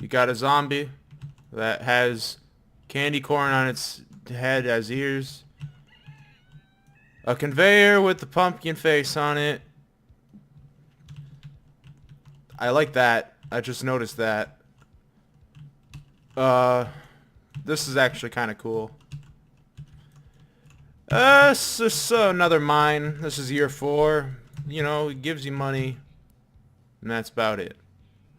You got a zombie that has candy corn on its head as ears. A conveyor with the pumpkin face on it. I like that. I just noticed that. This is actually kind of cool. This is another mine. This is year 4. You know, it gives you money. And that's about it.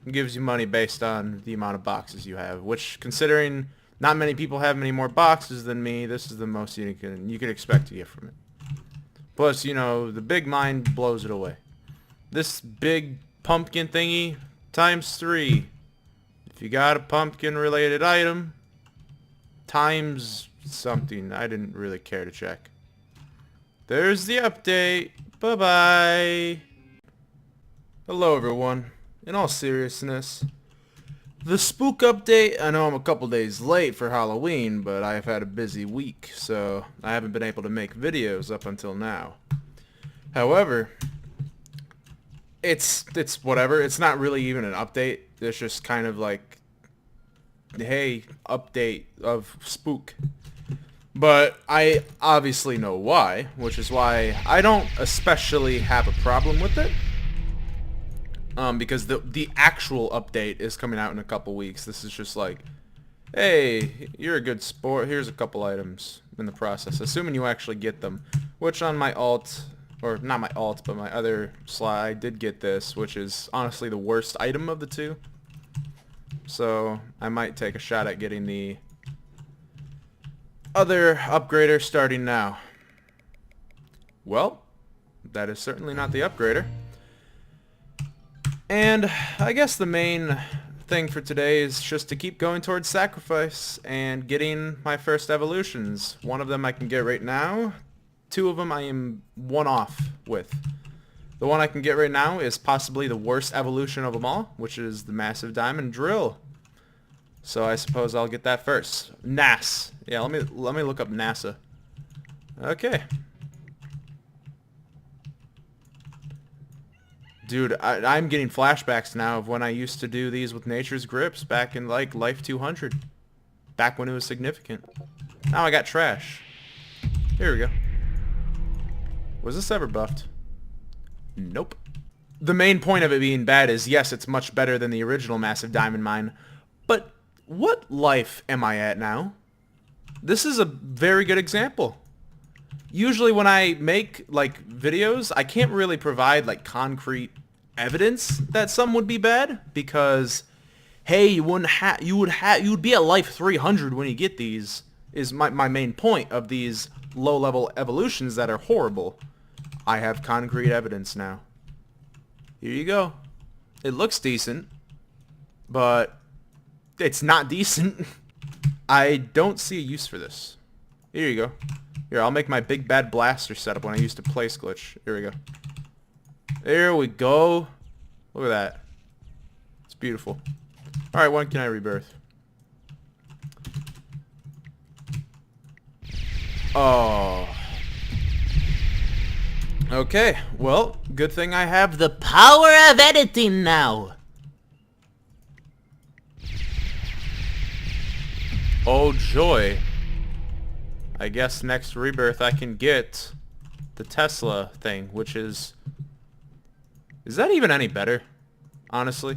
It gives you money based on the amount of boxes you have. Which, considering not many people have many more boxes than me, this is the most you can expect to get from it. Plus, you know, the big mine blows it away. This big pumpkin thingy, times 3. If you got a pumpkin related item, times something. I didn't really care to check. There's the update. Bye-bye. Hello, everyone. In all seriousness, the Spook update, I know I'm a couple days late for Halloween, but I've had a busy week, so I haven't been able to make videos up until now. However, it's whatever. It's not really even an update. It's just kind of like, hey, update of Spook. But I obviously know why, which is why I don't especially have a problem with it. Because the actual update is coming out in a couple weeks. This is just like, hey, you're a good sport. Here's a couple items in the process, assuming you actually get them. Which on my alt, or not my alt, but my other slide, I did get this, which is honestly the worst item of the two. So I might take a shot at getting the other upgrader starting now. Well, that is certainly not the upgrader. And I guess the main thing for today is just to keep going towards sacrifice and getting my first evolutions. One of them I can get right now. 2 of them I am one off with. The one I can get right now is possibly the worst evolution of them all, which is the massive diamond drill. So I suppose I'll get that first. NAS. Yeah, let me look up NASA. Okay. Dude, I'm getting flashbacks now of when I used to do these with Nature's Grips back in, like, Life 200. Back when it was significant. Now I got trash. Here we go. Was this ever buffed? Nope. The main point of it being bad is, yes, it's much better than the original Massive Diamond Mine, but what life am I at now? This is a very good example. Usually when I make, like, videos, I can't really provide, like, concrete evidence that some would be bad, because, hey, you would be at life 300 when you get these, is my main point of these low-level evolutions that are horrible. I have concrete evidence now. Here you go. It looks decent, but it's not decent. I don't see a use for this. Here you go. Here, I'll make my big bad blaster setup when I used to place glitch. Here we go. There we go. Look at that. It's beautiful. Alright, when can I rebirth? Oh. Okay, well, good thing I have the power of editing now. Oh joy. I guess next rebirth I can get the Tesla thing, which is that even any better? Honestly,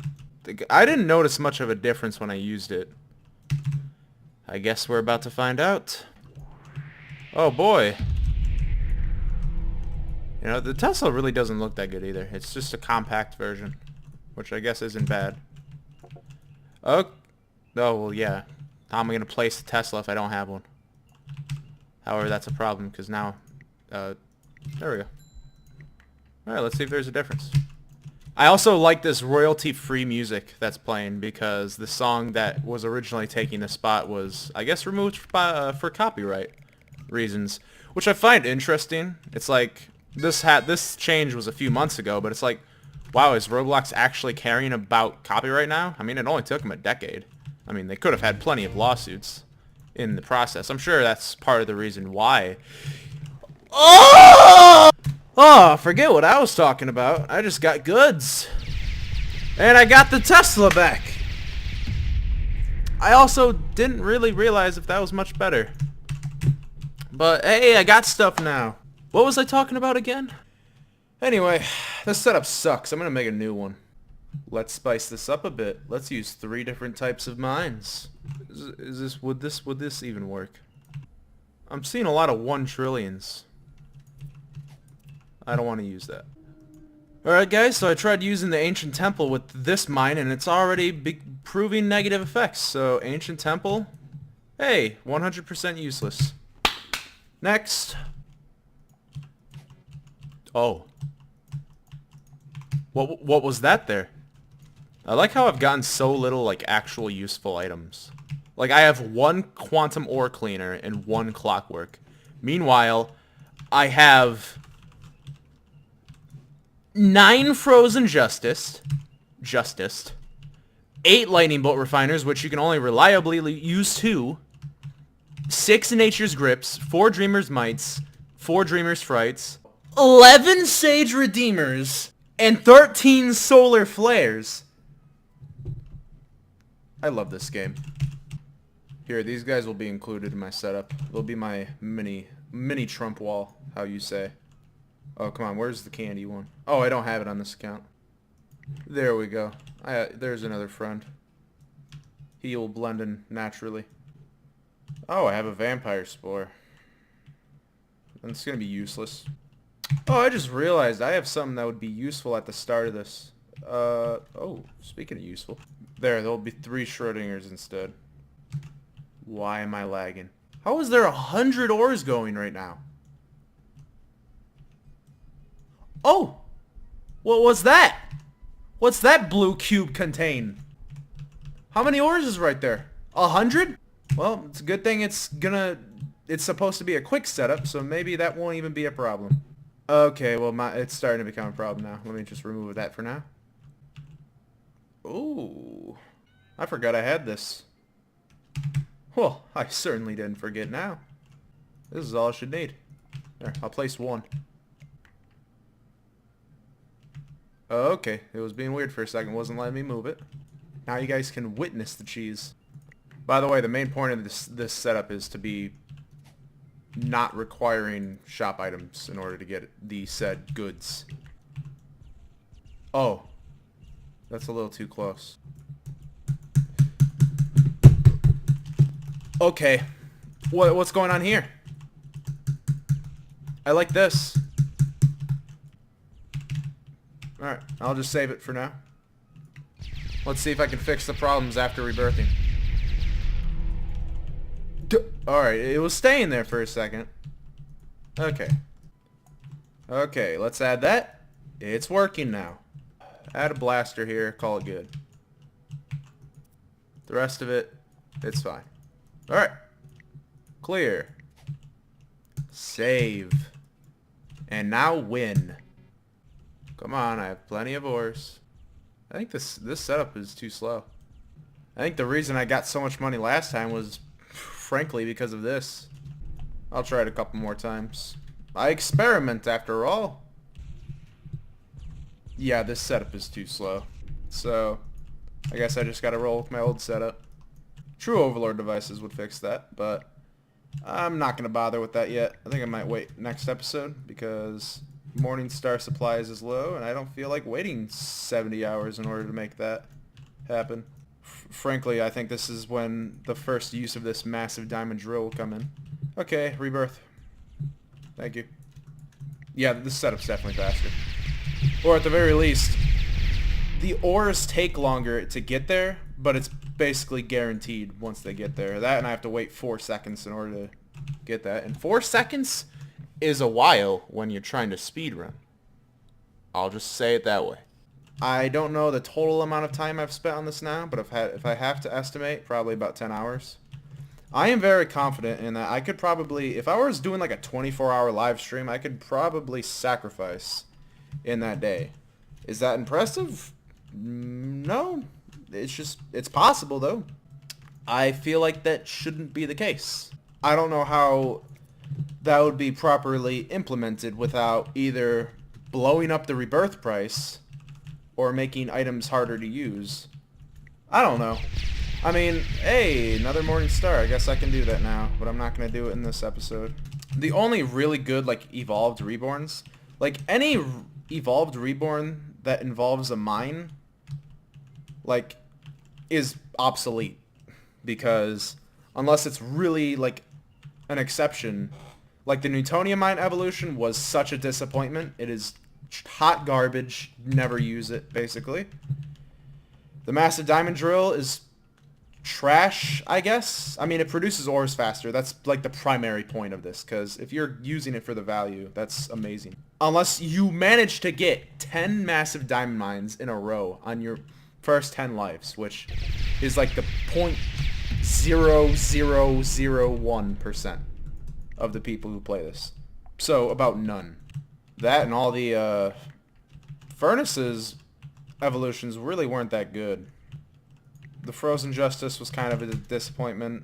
I didn't notice much of a difference when I used it. I guess we're about to find out. Oh boy. You know, the Tesla really doesn't look that good either. It's just a compact version, which I guess isn't bad. Oh well, yeah. How am I gonna place the Tesla if I don't have one? However, that's a problem, because now, there we go. Alright, let's see if there's a difference. I also like this royalty-free music that's playing, because the song that was originally taking the spot was, I guess, removed for copyright reasons, which I find interesting. It's like, this change was a few months ago, but it's like, wow, is Roblox actually caring about copyright now? I mean, it only took them a decade. I mean, they could have had plenty of lawsuits in the process. I'm sure that's part of the reason why. Oh, forget what I was talking about. I just got goods. And I got the Tesla back. I also didn't really realize if that was much better. But hey, I got stuff now. What was I talking about again? Anyway, this setup sucks. I'm gonna make a new one. Let's spice this up a bit. Let's use 3 different types of mines. Would this even work? I'm seeing a lot of 1 trillions. I don't want to use that. Alright guys, so I tried using the ancient temple with this mine and it's already proving negative effects. So ancient temple, hey, 100% useless. Next. Oh. What was that there? I like how I've gotten so little like actual useful items. Like I have 1 quantum ore cleaner and 1 clockwork. Meanwhile, I have 9 frozen justice, 8 lightning bolt refiners, which you can only reliably use 2, 6 nature's grips, 4 dreamer's mites, 4 dreamer's frights, 11 sage redeemers, and 13 solar flares. I love this game. Here, these guys will be included in my setup. They'll be my mini Trump wall, how you say. Oh, come on, where's the candy one? Oh, I don't have it on this account. There we go. There's another friend. He will blend in naturally. Oh, I have a vampire spore. It's gonna be useless. Oh, I just realized I have something that would be useful at the start of this. Oh, speaking of useful. There'll be 3 Schrodingers instead. Why am I lagging? How is there 100 ores going right now? Oh! What was that? What's that blue cube contain? How many ores is right there? 100? Well, it's a good thing it's supposed to be a quick setup, so maybe that won't even be a problem. Okay, well, it's starting to become a problem now. Let me just remove that for now. Ooh. I forgot I had this. Well, I certainly didn't forget now. This is all I should need. There, I'll place 1. Okay, it was being weird for a second. Wasn't letting me move it. Now you guys can witness the cheese. By the way, the main point of this setup is to be not requiring shop items in order to get the said goods. Oh. That's a little too close. Okay. What's going on here? I like this. Alright, I'll just save it for now. Let's see if I can fix the problems after rebirthing. Alright, it was staying there for a second. Okay. Okay, let's add that. It's working now. Add a blaster here, call it good. The rest of it, it's fine. Alright. Clear. Save. And now win. Come on, I have plenty of ores. I think this setup is too slow. I think the reason I got so much money last time was, frankly, because of this. I'll try it a couple more times. I experiment after all. Yeah, this setup is too slow. So, I guess I just gotta roll with my old setup. True Overlord devices would fix that, but I'm not gonna bother with that yet. I think I might wait next episode because Morningstar supplies is low and I don't feel like waiting 70 hours in order to make that happen. Frankly, I think this is when the first use of this massive diamond drill will come in. Okay, rebirth. Thank you. Yeah, this setup's definitely faster. Or at the very least, the ores take longer to get there, but it's basically guaranteed once they get there. That and I have to wait 4 seconds in order to get that. And 4 seconds is a while when you're trying to speedrun. I'll just say it that way. I don't know the total amount of time I've spent on this now, but if I have to estimate, probably about 10 hours. I am very confident in that I could probably, if I was doing like a 24-hour live stream, I could probably sacrifice in that day. Is that impressive? No. It's possible though. I feel like that shouldn't be the case. I don't know how that would be properly implemented without either blowing up the rebirth price or making items harder to use. I don't know. I mean, hey, another morning star. I guess I can do that now, but I'm not going to do it in this episode. The only really good, like, evolved reborns, like, any evolved reborn that involves a mine, like, is obsolete. Because unless it's really, like, an exception, like, the Newtonian mine evolution was such a disappointment. It is hot garbage. Never use it, basically. The massive diamond drill is trash, I guess. I mean, it produces ores faster. That's like the primary point of this, because if you're using it for the value, that's amazing. Unless you manage to get 10 massive diamond mines in a row on your first 10 lives, which is like the 0.0001% of the people who play this. So, about none. That and all the furnaces evolutions really weren't that good. The Frozen Justice was kind of a disappointment.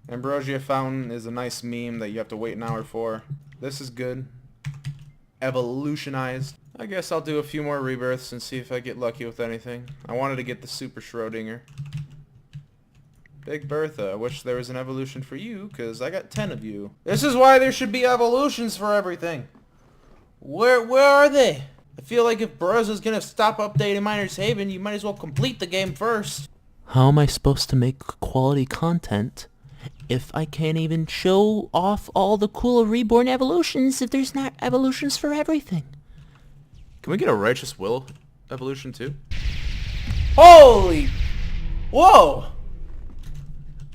Ambrosia Fountain is a nice meme that you have to wait an hour for. This is good. Evolutionized. I guess I'll do a few more rebirths and see if I get lucky with anything. I wanted to get the Super Schrodinger. Big Bertha, I wish there was an evolution for you, because I got 10 of you. This is why there should be evolutions for everything. Where are they? I feel like if Burroughs gonna stop updating Miner's Haven, you might as well complete the game first. How am I supposed to make quality content if I can't even show off all the cool reborn evolutions if there's not evolutions for everything? Can we get a Righteous Will evolution too? Holy! Whoa!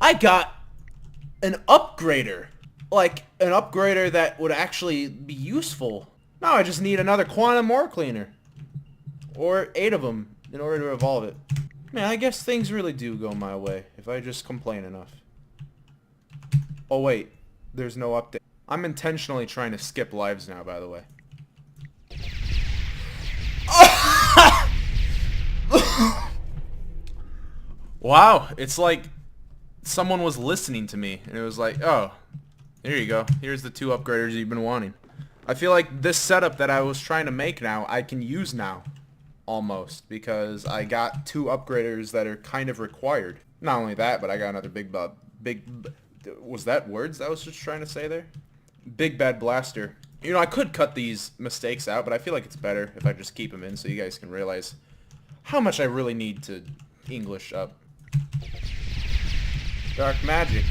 I got an upgrader. Like, an upgrader that would actually be useful. Now I just need another quantum ore cleaner. Or 8 of them in order to evolve it. Man, I guess things really do go my way if I just complain enough. Oh wait, there's no update. I'm intentionally trying to skip lives now, by the way. Wow, it's like someone was listening to me and it was like, oh, here you go. Here's the 2 upgraders you've been wanting. I feel like this setup that I was trying to make now, I can use now. Almost. Because I got 2 upgraders that are kind of required. Not only that, but I got another was that words I was just trying to say there? Big Bad Blaster. You know, I could cut these mistakes out, but I feel like it's better if I just keep them in so you guys can realize how much I really need to English up. Dark Magic.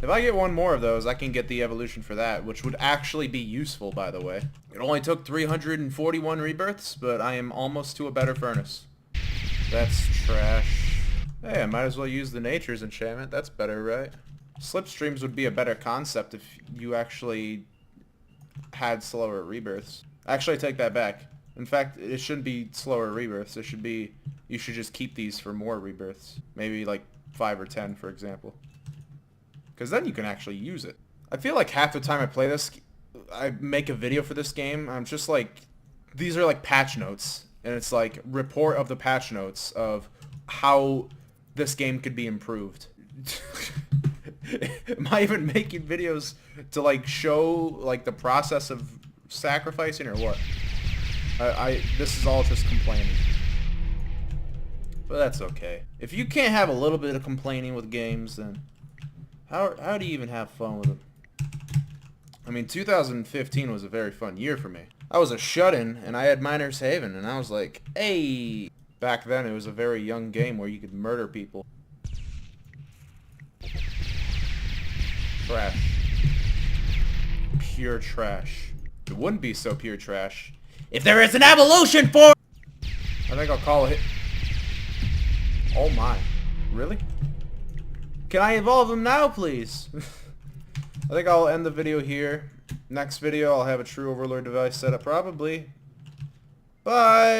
If I get one more of those, I can get the evolution for that, which would actually be useful, by the way. It only took 341 rebirths, but I am almost to a better furnace. That's trash. Hey, I might as well use the Nature's enchantment. That's better, right? Slipstreams would be a better concept if you actually had slower rebirths. Actually, I take that back. In fact, it shouldn't be slower rebirths. It should be, you should just keep these for more rebirths. Maybe like 5 or 10, for example. Because then you can actually use it. I feel like half the time I play this, I make a video for this game, I'm just like, these are like patch notes. And it's like, report of the patch notes of how this game could be improved. Am I even making videos to like show like the process of sacrificing or what? This is all just complaining. But that's okay. If you can't have a little bit of complaining with games, then how do you even have fun with them? I mean, 2015 was a very fun year for me. I was a shut-in, and I had Miner's Haven, and I was like, hey! Back then, it was a very young game where you could murder people. Trash. Pure trash. It wouldn't be so pure trash if there is an evolution for... I think I'll call it... Oh my. Really? Can I evolve him now, please? I think I'll end the video here. Next video, I'll have a true Overlord device set up, probably. Bye!